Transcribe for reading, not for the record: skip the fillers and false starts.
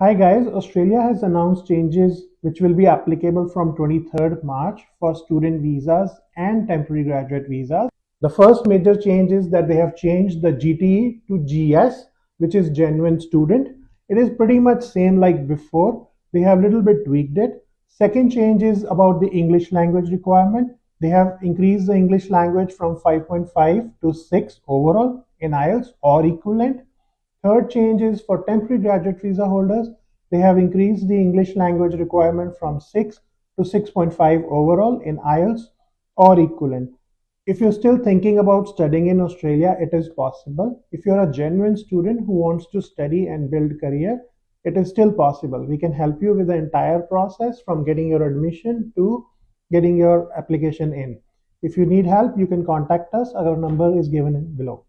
Hi guys, Australia has announced changes which will be applicable from 23rd March for student visas and temporary graduate visas. The first major change is that they have changed the GTE to GS, which is genuine student. It is pretty much same like before. They have little bit tweaked it. Second change is about the English language requirement. They have increased the English language from 5.5 to 6 overall in IELTS or equivalent. Third change is for temporary graduate visa holders. They have increased the English language requirement from 6 to 6.5 overall in IELTS or equivalent. If you're still thinking about studying in Australia, it is possible. If you're a genuine student who wants to study and build career, it is still possible. We can help you with the entire process from getting your admission to getting your application in. If you need help, you can contact us. Our number is given below.